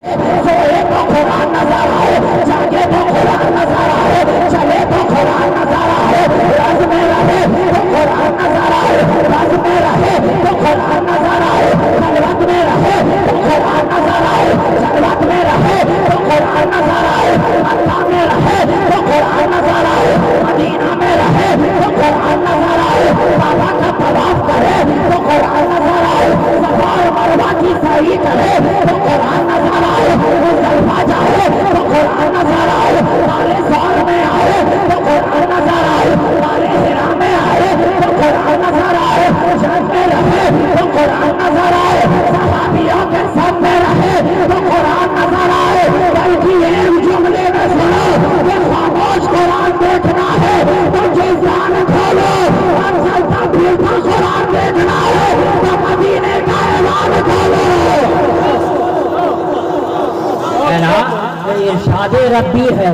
सोए तो कुरान नजर आए, जागे तो कुरान नजर आए, चले तो कुरान नजर आए, रज में रहे तो कुरान नजर आए, रज में रहे तो कुरान नजर आए, खलवत में रहे तो कुरान नजर आए, जलवत में रहे तो कुरान नजर आए, मक्का में रहे तो कुरान नजर आए, मदीना में रहे तो कुरान नजर आए, बाबा का तवाफ करे तो कुरान नजर आए, सफा और मरवा की सही करे तो कुरान नजर आए, मुजफ्फा जाए तो कुरान नजर आए, तारे सौर में आए तो कुरान नजर आए, तारे हिरा में आए तो कुरान नजर आए, जग में रहे तो कुरान नजर आए, सहाबियों के सब में रहे तो कुरान नजर आए। बल्कि एक जुमले में सुनो कि खामोश कुरान देखना है तो जिज़ान खोलो, और चलता फिरता कुरान देखना है तो मदीने का ऐलान खोलो। इरशाद रब्बी है,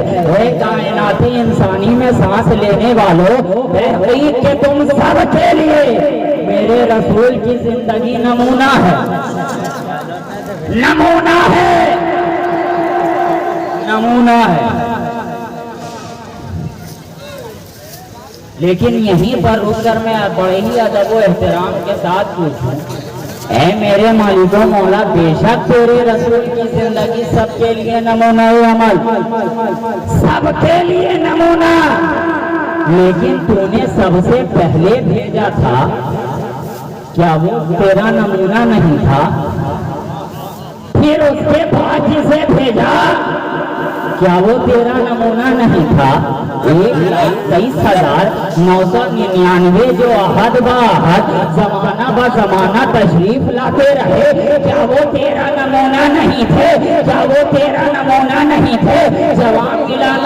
कायनाती इंसानी में सांस लेने वालों, तहकीक के तुम सब के लिए मेरे रसूल की जिंदगी नमूना है, नमूना है, नमूना है। लेकिन यहीं पर रुककर मैं बड़े ही अदब व एहतराम के साथ पूछूं, ऐ मेरे मालिको मौला, बेशक तेरे रसूल की जिंदगी सबके लिए नमूना अमल, सबके लिए नमूना, लेकिन तूने सबसे पहले भेजा था, क्या वो तेरा नमूना नहीं था? फिर उसके बाद जिसे भेजा, क्या वो तेरा नमूना नहीं था? 1,23,999 जो अहद ब अहद जमाना ब जमाना तशरीफ लाते रहे, क्या वो तेरा नमूना नहीं थे? क्या वो तेरा नमूना नहीं थे? जवान बिलाल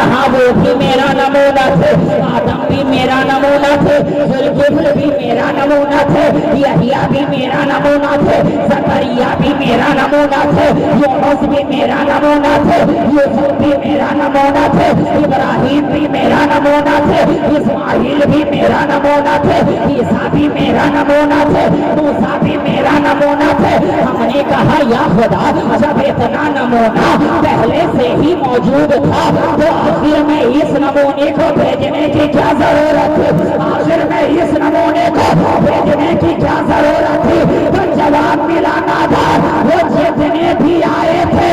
हाँ वो भी मेरा नमूना थे, आदम भी मेरा नमूना थे, जुल्किफ्ल भी मेरा नमूना थे, यहिया भी मेरा नमूना थे, ज़करिया भी मेरा नमूना थे, यूनुस भी मेरा नमूना थे, यूसुफ भी मेरा नमूना थे, इब्राहिम भी मेरा नमूना थे, इस्माइल भी मेरा नमूना थे, ईसा भी मेरा नमूना थे, मूसा भी मेरा नमूना थे। हमने कहा या खुदा, जब इतना नमूना पहले से ही मौजूद था तो आखिर में इस नमूने को भेजने की क्या जरूरत थी? आखिर में इस नमूने को भेजने की क्या जरूरत थी? तो जवाब मिला ना था, वो जितने भी आए थे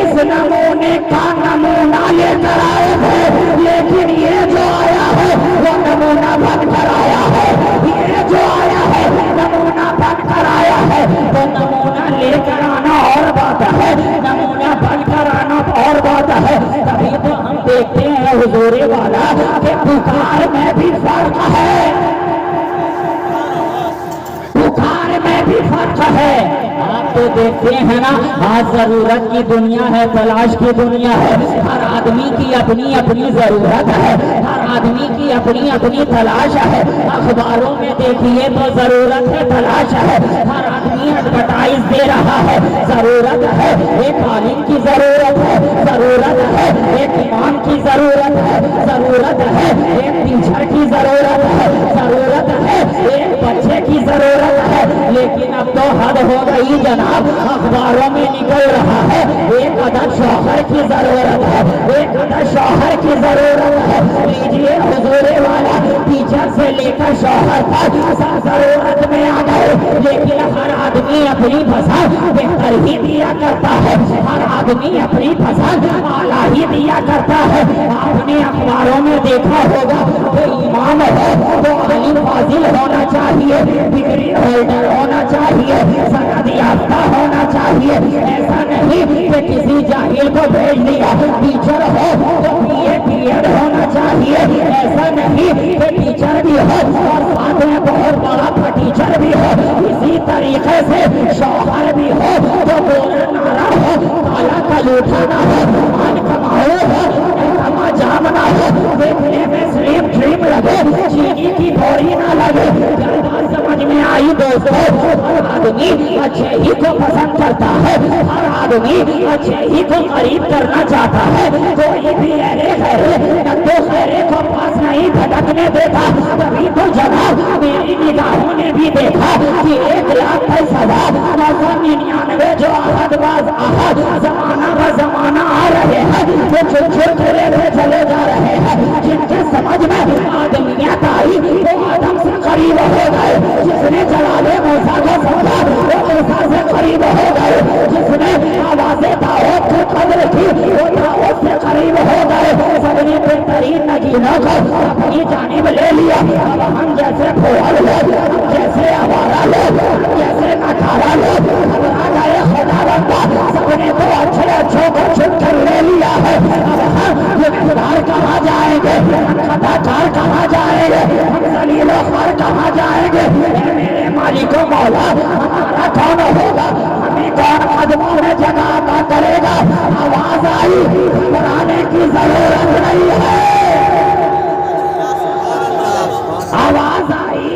इस नमूने का नमूना लेकर आए थे, लेकिन ये जो आया है वो नमूना बनकर आया है, ये जो आया है नमूना बनकर आया है। तो नमूना लेकर आना और बात है, नमूना बनकर आना और बात है। तभी तो हम देखते हैं हुजूरे वाला कि पुकार में भी फर्क है, पुकार में भी फर्क है। आप तो देखते हैं ना, आज जरूरत की दुनिया है, तलाश की दुनिया है, हर आदमी की अपनी अपनी जरूरत है, हर आदमी की अपनी अपनी तलाश है। अखबारों में देखिए तो जरूरत है, तलाश है, हर आदमी एडवर्टाइज दे रहा है, जरूरत है, एक आलिम की जरूरत है, जरूरत है, एक इमाम की जरूरत है, जरूरत है, एक टीचर की जरूरत है, जरूरत है, एक बच्चे की जरूरत है। लेकिन अब तो हद हो गई जनाब, अखबारों में निकल रहा है एक अदद शौहर की जरूरत है, एक अदद शौहर की जरूरत है। लीजिए हुजूरे वाला, टीचर से लेकर शौहर तक सब जरूरत में आ गए, लेकिन हर आदमी अपनी पसंद बेहतर ही दिया करता है, हर आदमी अपनी पसंद आला ही दिया करता है। आपने अखबारों में देखा होगा, तो इमाम है तो आलिम फाजिल होना चाहिए, डिग्री होल्डर होना चाहिए, सनद याफ्ता होना चाहिए। ऐसा नहीं कि किसी जाहिल को भेज दिया, टीचर हो तो बीएड होना चाहिए, ऐसा नहीं कि टीचर भी हो और साथ में बहुत बड़ा टीचर भी हो। इसी तरीके से शौहर भी हो तो बोला नारा हो, काला का लूटाना हो, मान कमाओ हो, कमा जामना हो, देखने में स्लिम ट्रिम लगे, चीनी की बोरी ना लगे। समझ में आई दोस्तों, हर आदमी अच्छे ही को पसंद करता है, हर आदमी अच्छे ही को करीब करना चाहता है। कोई भी अरे खैरे नद्दो खैरे को पास नहीं भटकने देता। तभी तो जनाब मेरी निगाहों ने भी देखा कि 1,00,000 जो अहदबाज अहद अपनी जानिब ले लिया। अब हम जैसे भोल लोग, जैसे आवारा लोग, जैसे नखारा लोग घबरा गए खुदावंदा, सबने तो अच्छे अच्छों को छुप कर ले लिया है। अब हम गुनहगार कहाँ जाएंगे, खताकार कहाँ जाएंगे, हम जलीलो ख्वार कहाँ जाएंगे। मेरे मालिको मौला हमारा कौन होगा, हमें कौन कदमों में जगह अता करेगा। आवाज आई, घबराने की जरूरत नहीं है। आवाज आई,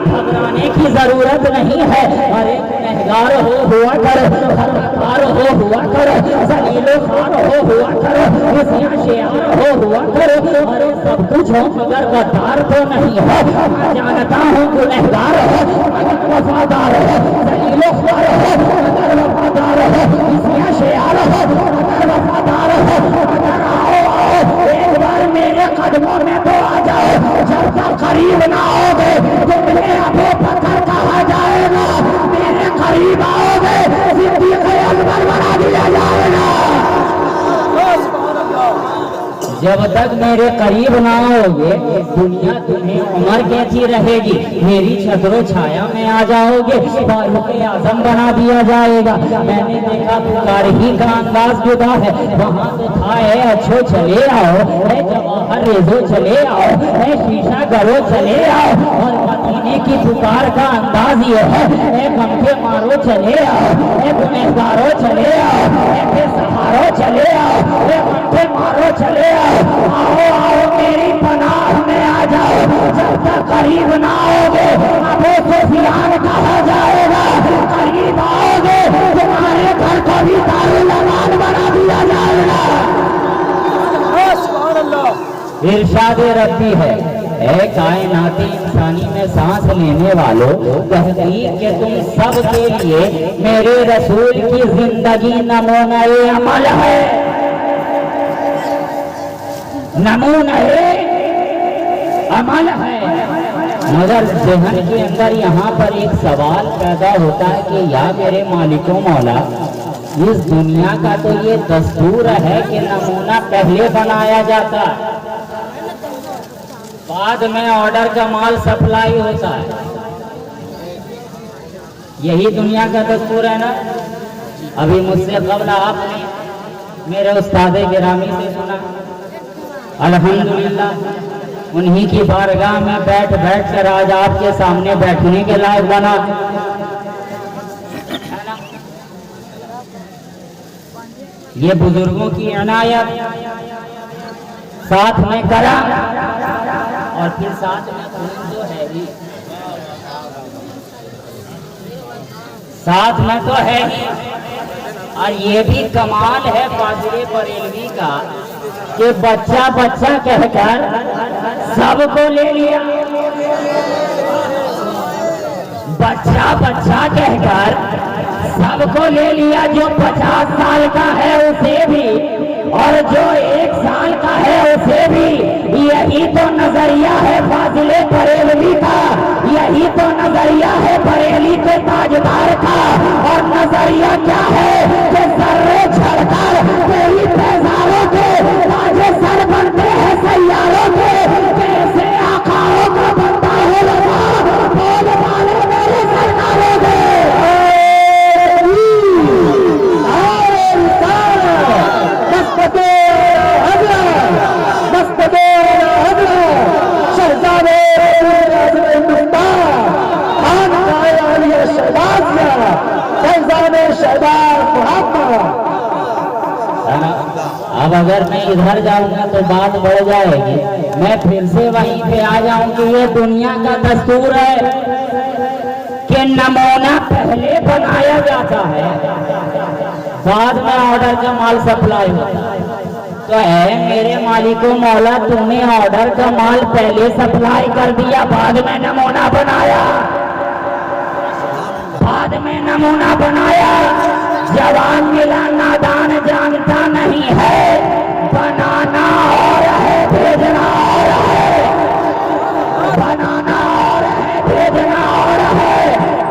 घबराने की जरूरत नहीं है। अरे गुनहगार हो हुआ करो, खताकार हो हुआ करो, जलीलो ख्वार हो हुआ करो, होशियार हो हुआ करो। अरे सब कुछ हो मगर गद्दार तो नहीं हो। मैं जानता हूँ गुनहगार हो मगर वफादार हो, जलीलो ख्वार हो मगर वफादार हो, होशियार हो मगर वफादार हो। मगर आओ आओ एक बार मेरे कदमों में तो आ जाओ। जब तक करीब ना आओगे तुम्हें अबू बकर कहा जाएगा, मेरे करीब आओगे सिद्दीक़ अकबर बना दिया जाएगा। जब तक मेरे करीब ना आओगे दुनिया तुम्हें उम्र कैसी रहेगी। मेरी छतरो छाया में आ जाओगे, फारूक आजम बना दिया जाएगा। मैंने देखा पुकार ही का अंदाज जुदा है। वहाँ तो था है अच्छो चले आओ, है जवाहर रेजो चले आओ, है शीशा गरो चले आओ। और मदीने की पुकार का अंदाज ये है गम के मारो चले आओ, है गुनहगारो चले आओ, है बेसहारो चले आओ, है गम के मारो चले आओ। आओ आओ मेरी पनाह में आ जाओ। जब तक करीब ना आओगे अबू सुफियान कहा जाएगा, करीब आओगे तुम्हारे घर को भी दारुल अमान बना दिया जाएगा। इरशाद रब्बी है, ऐ कायनाती इंसानी में सांस लेने वालों, तहकीक के तुम सब के लिए मेरे रसूल की जिंदगी नमूना अमल है, नमूना अमल है। मगर जहन के अंदर यहाँ पर एक सवाल पैदा होता है कि या मेरे मालिको मौला, इस दुनिया का तो ये दस्तूर है कि नमूना पहले बनाया जाता है, बाद में ऑर्डर का माल सप्लाई होता है। यही दुनिया का दस्तूर है ना। अभी मुझसे कबल आपने मेरे उस्ताद गिरामी से सुना, अल्हम्दुलिल्लाह उन्हीं की बारगाह में बैठ बैठ कर आज आपके सामने बैठने के लायक बना। ये बुजुर्गों की इनायत साथ में करा और फिर साथ में खून तो है ही, साथ में तो है ही। और ये भी कमाल है फाजिल बरेलवी का कि बच्चा बच्चा कहकर सबको ले लिया, बच्चा बच्चा कहकर सबको ले लिया। जो 50 साल का है उसे भी और जो 1 साल का है उसे भी। यही तो नजरिया है फाजिल बरेलवी का, यही तो नजरिया है बरेली के ताजदार का। और नजरिया क्या है कि सर्रे छड़कर तेरी पैजारों के ताजे सर बनते हैं सैयारों के। कैसे आकाओं का बनता है लगा बोल वाले मेरे सरकारों के। अब अगर मैं इधर जाऊंगा तो बात बढ़ जाएगी। मैं फिर से वहीं पे आ जाऊं कि ये दुनिया का दस्तूर है कि नमूना पहले बनाया जाता है, बाद में ऑर्डर का माल सप्लाई होता है। तो है मेरे मालिको मौला, तूने ऑर्डर का माल पहले सप्लाई कर दिया, बाद में नमूना बनाया, बाद में नमूना बनाया। जवान मिला नादान जानता नहीं है, बनाना और है भेजना और है, बनाना और है भेजना और है।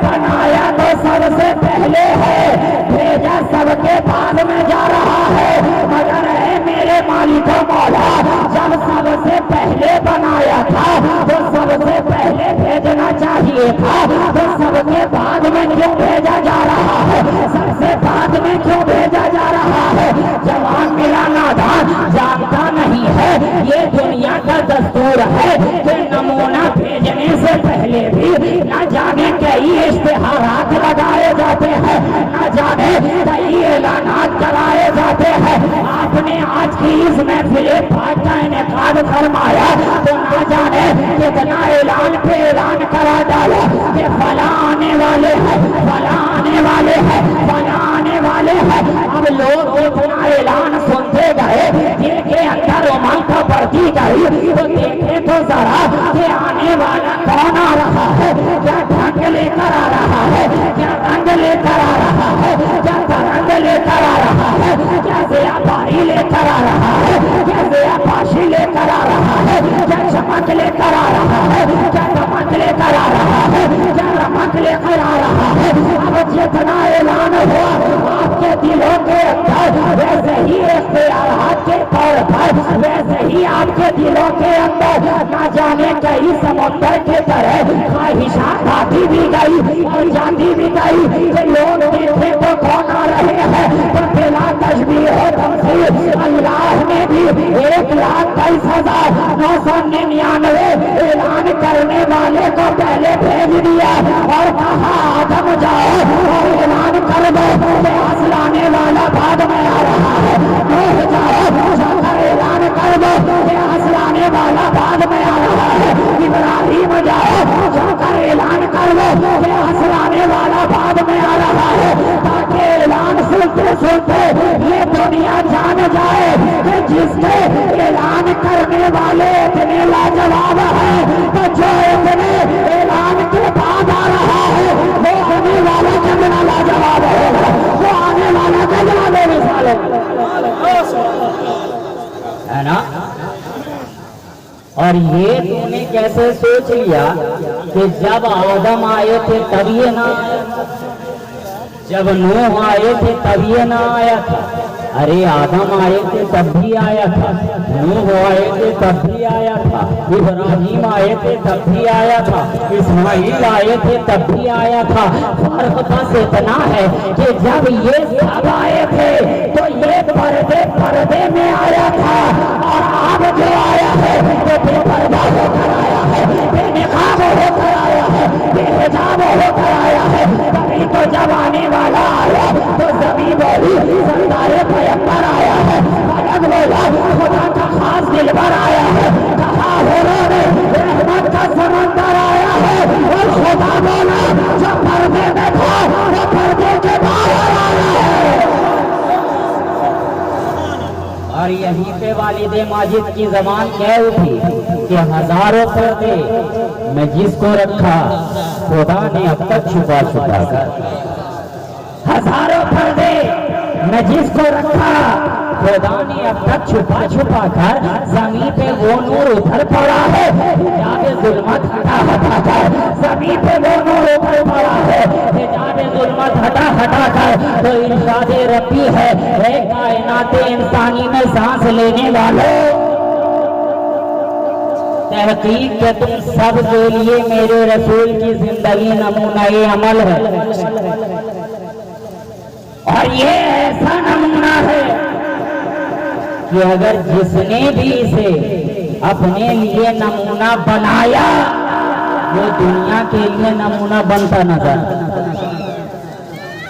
बनाया तो सबसे पहले है, भेजा सबके बाद में जा रहा है। मगर है मेरे मालिको मौला, जब سب سے پہلے بنایا تھا وہ سب سے پہلے بھیجنا چاہیے تھا، تو سب کے بعد میں کیوں بھیجا جا رہا ہے؟ سب سے بعد میں کیوں بھیجا جا رہا ہے؟ جوان میرا نادان جانتا نہیں ہے یہ دنیا کا دستور ہے کہ نمونہ بھیجنے سے پہلے بھی نہ جانے کئی اشتہارات لگائے جاتے ہیں، نہ جانے کئی اعلانات کرائے جاتے ہیں۔ آپ نے آج کی اس محفل پاک کا انعقاد فرمایا تو نہ جانے کتنا اعلان پہ اعلان کرا ڈالا کہ فلاں آنے والے ہیں، فلاں آنے والے ہیں، فلاں آنے والے ہیں۔ اب لوگ اتنا اعلان سنتے گئے، دل کے اندر رومانچ بڑھتی گئی، تو دیکھے تو ذرا کہ آنے والا کون آ رہا ہے، کیا ڈھنگ لے کر آ رہا ہے، کیا رنگ لے کر آ رہا ہے، کیا ترنگ لے کر آ رہا ہے، کیا ضیا باری لے کر آ رہا ہے، کیا ضیا پاشی لے کر آ رہا ہے، کیا چمک لے کر آ رہا ہے، کیا دمک لے کر آ رہا ہے، کیا رمک لے کر آ رہا ہے۔ اب جتنا اعلان ہوا آپ کے دلوں کے اندر ویسے ہی اختیارات کے طور پر، ویسے ہی آپ کے دلوں کے اندر نہ جانے کئی سمندر کے طرح خواہشات آتی بھی گئی اور جاتی بھی گئی کہ لوگ دیکھے تو کون آ رہے ہیں، تو بلا تشبیہ و تمثیل اللہ نے بھی 1,23,999 اعلان کرنے والے کو پہلے بھیج دیا اور کہا آدم جاؤ اور اعلان کر دو کہ اصلانے والا بعد میں آ رہا ہے، نوح جاؤ جا کر اعلان کر دو کہ اصلانے والا بعد میں آ رہا ہے، ابراہیم جاؤ جا کر اعلان کر دو کہ اصلانے والا بعد میں آ رہا ہے، تاکہ اعلان سنتے سنتے یہ دنیا جان جائے کہ جس کے اعلان کرنے والے اتنے لاجواب ہیں تو جو اتنے اعلان کے بعد آ رہا ہے وہ آنے والا کتنا لاجواب ہوگا، وہ آنے والا کتنا بے مثال ہے نا۔ اور یہ تم نے کیسے سوچ لیا کہ جب آدم آئے تھے تب یہ نہ آیا تھا، جب نوح آئے تھے تب یہ نہ آیا تھا؟ ارے آدم آئے تھے تب بھی آیا تھا، نوح آئے تھے تب بھی آیا تھا، ابراہیم آئے تھے تب بھی آیا تھا، اسماعیل آئے تھے تب بھی آیا تھا۔ فرق بس اتنا ہے کہ جب یہ سب آئے تھے تو یہ پردے پردے میں آیا تھا، اور اب جو آیا ہے وہ بے پردہ ہو کر آیا ہے، بے نقاب ہو کر آیا ہے، بے حجاب ہو کر آیا ہے۔ تبھی تو جب آنے والا آیا تو زمین بولی سردار پیغمبر آیا ہے، الگ بولا خدا کا خاص دلبر آیا ہے، کہا حضور رحمت کا سمندر آیا ہے، اور خدا بولا جو پردے میں تھا وہ پردے کے باہر آیا ہے۔ اور یہیں پہ والد ماجد کی زبان کہہ اٹھی کہ ہزاروں پردے میں جس کو رکھا خدا نے اب تک چھپا چھپا کر، ہزاروں پردے میں جس کو رکھا خدا نے اب تک چھپا چھپا کر، زمین پہ وہ نور اتر پڑا ہے حجاب ظلمت ہٹا ہٹا کر، زمین پہ وہ نور اتر پڑا ہے حجاب ظلمت ہٹا ہٹا کر۔ تو ارشاد ربی ہے اے کائنات انسانی میں سانس لینے والوں، تحقیق کہ تم سب کے لیے میرے رسول کی زندگی نمونہ عمل ہے، اور یہ ایسا نمونہ ہے کہ اگر جس نے بھی اسے اپنے لیے نمونہ بنایا وہ دنیا کے لیے نمونہ بنتا نظر،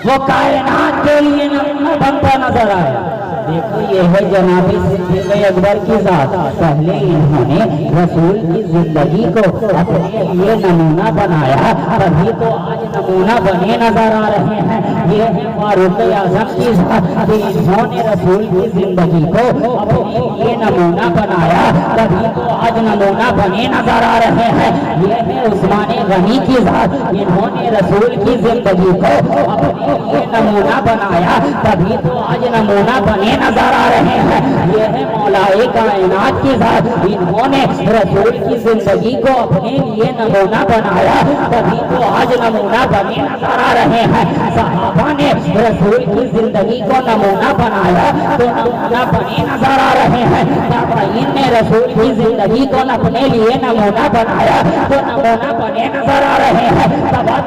وہ کائنات کے لیے نمونہ بنتا نظر آیا۔ دیکھو یہ ہے جناب صدیق اکبر کی ذات، پہلے انہوں نے رسول کی زندگی کو اپنے لیے نمونہ بنایا، تبھی تو آج نمونہ بنے نظر آ رہے ہیں۔ یہ ہے فاروق اعظم کی ذات کہ انہوں نے رسول کی زندگی کو اپنے لیے نمونہ بنایا، تبھی تو آج نمونہ بنے نظر آ رہے ہیں۔ یہ ہے عثمان غنی کی ذات، انہوں نے رسول کی زندگی کو اپنے لیے نمونہ بنایا، تبھی تو آج نمونہ بنے نظر آ رہے ہیں۔ یہ ہے مولا کائنات کی ذات، انہوں نے رسول کی زندگی کو اپنے لیے نمونہ بنایا، تبھی تو آج نمونہ بنے نظر آ رہے ہیں۔ صحابہ نے रसूल की जिंदगी को नमूना बनाया तो नमूना बने नजर आ रहे हैं। ताबईन ने रसूल की जिंदगी को अपने लिए नमूना बनाया तो नमूना बने नजर आ रहे हैं।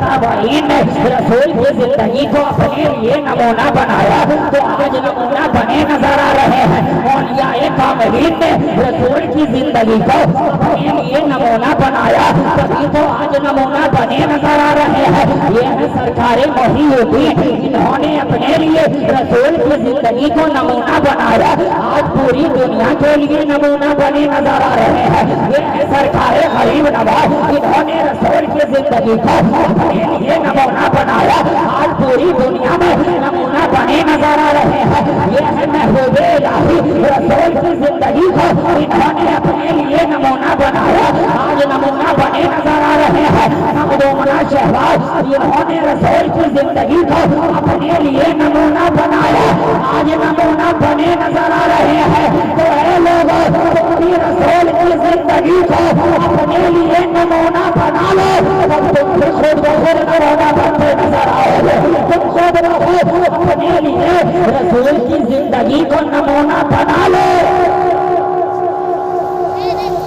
ताबईन ने रसूल की जिंदगी को अपने लिए नमूना बनाया तो आज नमूना बने नजर आ रहे हैं। औलियाए कामिलीन ने रसूल की जिंदगी को अपने लिए नमूना बनाया तभी तो आज नमूना बने नजर आ रहे हैं। ये है सरकारे मोहिउद्दीन, इन्होंने अपने लिए रसूल की जिंदगी को नमूना बनाया, आज पूरी दुनिया के लिए नमूना बने नजर आ रहे हैं। ये है सरकारे गरीब नवाज, इन्होंने रसूल की जिंदगी को अपने लिए नमूना बनाया, आज पूरी दुनिया में नमूना बने नजर आ रहे हैं। ये है महबूबे इलाही, रसूल की जिंदगी को इन्होंने अपने लिए नमूना बनाया, आज नमूना बने नजर आ रहे हैं। मखदूमना शहबाज, इन्होंने रसूल की जिंदगी को अपने लिए नमूना बनाया, आज नमूना बने नजर आ रहे हैं। तो है लोगों, तुम भी रसूल की जिंदगी को अपने लिए नमूना बना लो, तब तुम भी खुद ब खुद नमूना बनते नजर आओगे। तुम खुद ब खुद अपने लिए रसूल की जिंदगी को नमूना बना लो,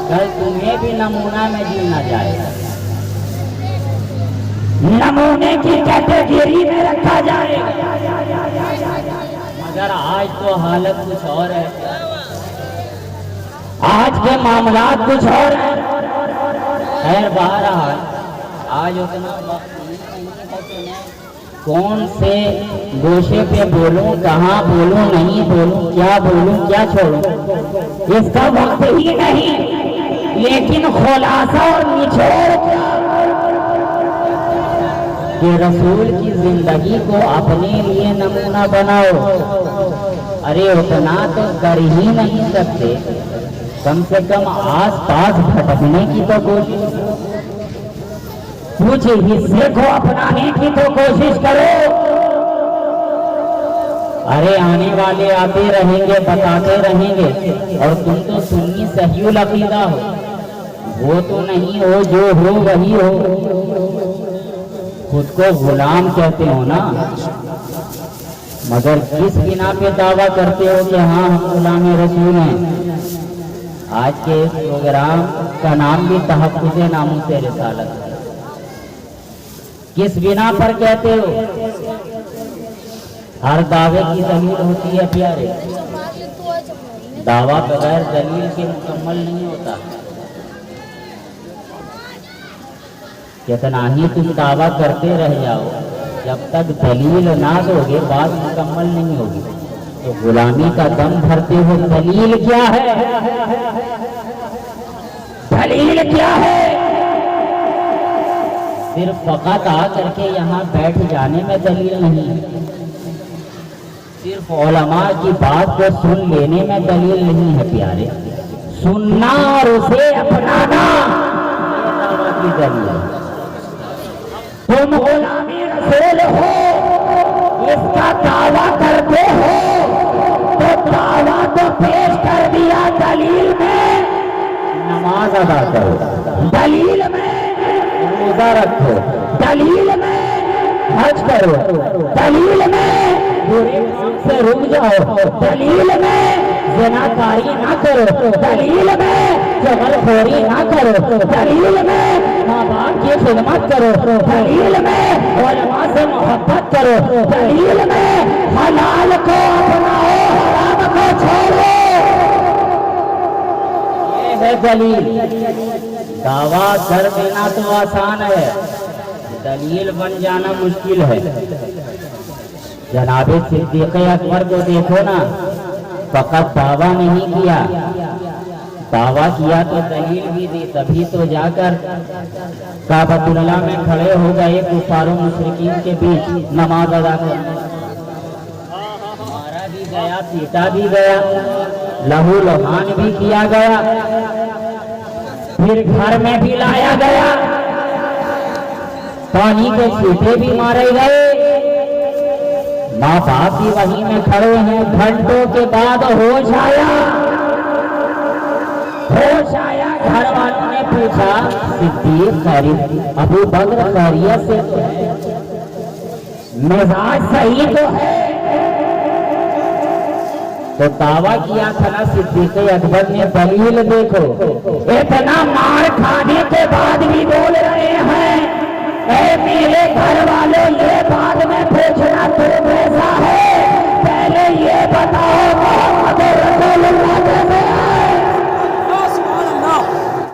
कल तुम्हें भी नमूना में जीना जाएगा, नमूने की कैटेगरी में रखा जाएगा। मगर आज तो हालत कुछ और है, आज के मामलात कुछ और है। खैर बहरहाल आज उतना वक्त नहीं है कि मैं कौन से गोशे पे बोलूं, कहाँ बोलूं, नहीं बोलूं, क्या बोलूं, क्या छोड़ूं, इसका वक्त ही नहीं। लेकिन खुलासा और निचोड़ क्या कि रसूल की जिंदगी को अपने लिए नमूना बनाओ। अरे उतना तो कर ही नहीं सकते, कम से कम आस पास भटकने की तो कोशिश, कुछ हिस्से को अपनाने की तो कोशिश करो। अरे आने वाले आते रहेंगे, बताते रहेंगे, और तुम तो सुन्नी सहीउल अकीदा हो, वो तो नहीं हो, जो हो वही हो। खुद को गुलाम कहते हो ना, मगर किस बिना पे दावा करते हो कि हाँ हम गुलाम रसूल हैं। आज के इस प्रोग्राम का नाम भी तहफ़्फ़ुज़ नामूस रिसालत है। किस बिना पर कहते हो? हर दावे की दलील होती है प्यारे, दावा बगैर दलील के मुकम्मल नहीं होता। कितना ही तुम दावा करते रह जाओ, जब तक दलील ना दोगे बात मुकम्मल नहीं होगी। तो गुलामी का दम भरते हो, दलील क्या है? दलील क्या है? सिर्फ फकत आ करके यहाँ बैठ जाने में दलील नहीं है, सिर्फ उलमा की बात को सुन लेने में दलील नहीं है प्यारे। सुनना और उसे अपनाना की दलील है। तुम गुलामी रसूल हो, इसका दावा करते हो, तो दावा तो पेश कर दिया दलील में। नमाज अदा करो, दलील में रोजा रखो, दलील में हज करो, दलील में बुरे काम से रुक जाओ, दलील में ज़िनाकारी ना करो, दलील में जबरखोरी ना करो, दलील में माँ बाप की खिदमत करो, दलील में उलमा से मोहब्बत करो, दलील में हलाल को अपनाओ, हराम को छोड़ो। ये है दलील। दावा कर देना तो आसान है, दलील बन जाना मुश्किल है। जनाबे सिद्दीक़ अकबर को देखो ना, फकत दावा नहीं किया, दावा किया तो दलील भी दी, तभी तो जाकर काबतुल्लाह में खड़े हो गए कुफार मुशरिकीन के बीच नमाज अदा कर। मारा भी गया, पीटा भी गया, लहू लुहान भी किया गया, फिर घर में भी लाया गया, पानी के छींटे भी मारे गए। माँ बाप भी वहीं में खड़े हैं। घंटों के बाद होश आया, होश आया। घर वालों ने पूछा, सिद्दीक़ खैरियत, अबू बकर खैरियत से तो है? مزاج صحیح تو ہے. تو دعویٰ کیا تھا نا صدیق اکبر نے, دلیل دیکھو, اتنا مار کھانے کے بعد بھی بول رہے ہیں اے میرے گھر والوں